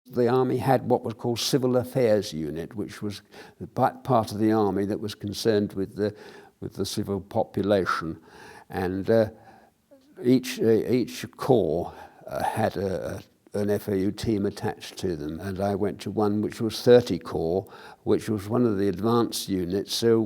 The army had what was called Civil Affairs Unit, which was the part of the army that was concerned with the civil population, and each corps had an FAU team attached to them, and I went to one which was 30 Corps, which was one of the advanced units. So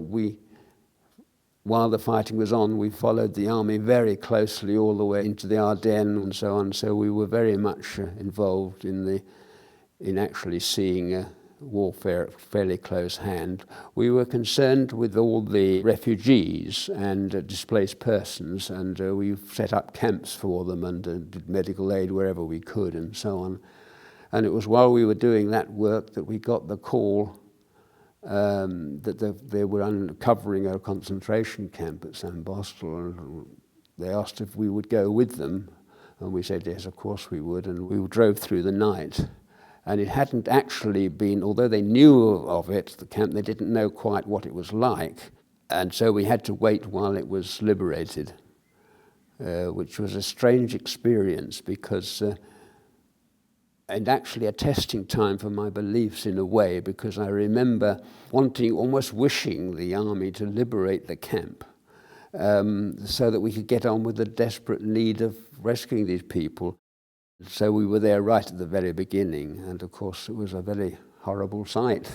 while the fighting was on, we followed the army very closely all the way into the Ardennes and so on. So we were very much involved in actually seeing warfare at fairly close hand. We were concerned with all the refugees and displaced persons, and we set up camps for them and did medical aid wherever we could and so on. And it was while we were doing that work that we got the call that they were uncovering a concentration camp at Sandbostel, and they asked if we would go with them, and we said yes, of course we would, and we drove through the night. And it hadn't actually been, although they knew of it, the camp, they didn't know quite what it was like. And so we had to wait while it was liberated, which was a strange experience because, and actually a testing time for my beliefs in a way, because I remember almost wishing the army to liberate the camp so that we could get on with the desperate need of rescuing these people. So we were there right at the very beginning, and of course it was a very horrible sight.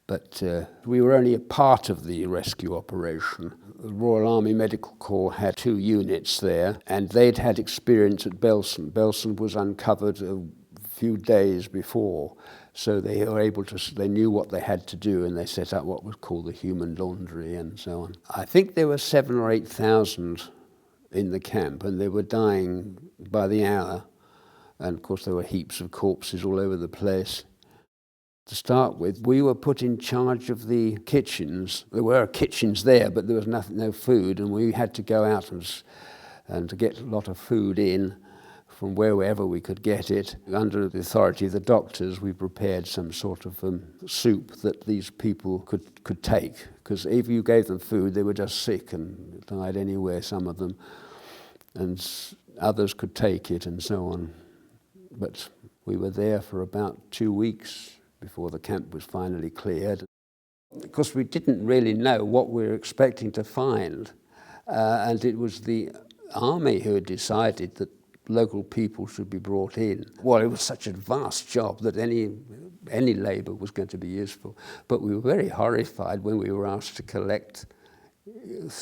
But we were only a part of the rescue operation. The Royal Army Medical Corps had 2 units there, and they'd had experience at Belsen. Belsen was uncovered a few days before, so they were able to, they knew what they had to do, and they set up what was called the human laundry and so on. I think there were 7,000 or 8,000 in the camp, and they were dying by the hour, and of course there were heaps of corpses all over the place. To start with, we were put in charge of the kitchens. There were kitchens there, but there was no food, and we had to go out and to get a lot of food in from wherever we could get it. Under the authority of the doctors, we prepared some sort of soup that these people could take, because if you gave them food, they were just sick and died anywhere, some of them, and others could take it and so on. But we were there for about 2 weeks before the camp was finally cleared. Because we didn't really know what we were expecting to find, and it was the army who had decided that local people should be brought in. Well, it was such a vast job that any labour was going to be useful. But we were very horrified when we were asked to collect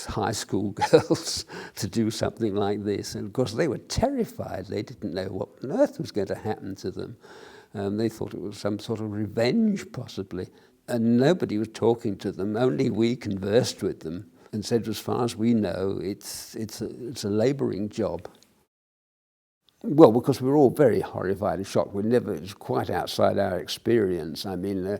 high school girls to do something like this. And of course they were terrified. They didn't know what on earth was going to happen to them. They thought it was some sort of revenge possibly. And nobody was talking to them, only we conversed with them and said, as far as we know, it's a labouring job. Well, because we were all very horrified and shocked. It was quite outside our experience. I mean,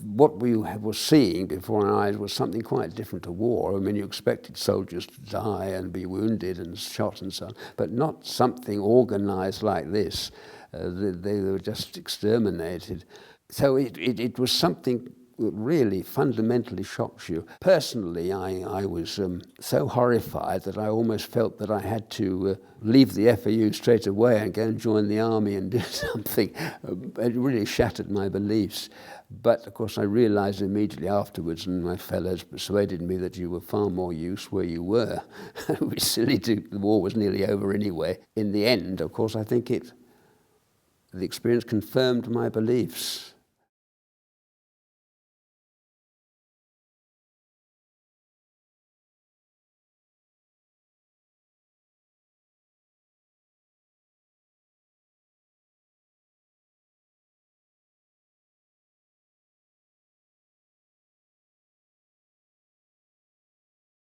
what we were seeing before our eyes was something quite different to war. I mean, you expected soldiers to die and be wounded and shot and so on, but not something organised like this. They were just exterminated. So it was something that really fundamentally shocks you. Personally, I was so horrified that I almost felt that I had to leave the FAU straight away and go and join the army and do something. It really shattered my beliefs. But of course I realised immediately afterwards, and my fellows persuaded me, that you were far more use where you were. It was silly the war was nearly over anyway. In the end, of course, I think the experience confirmed my beliefs.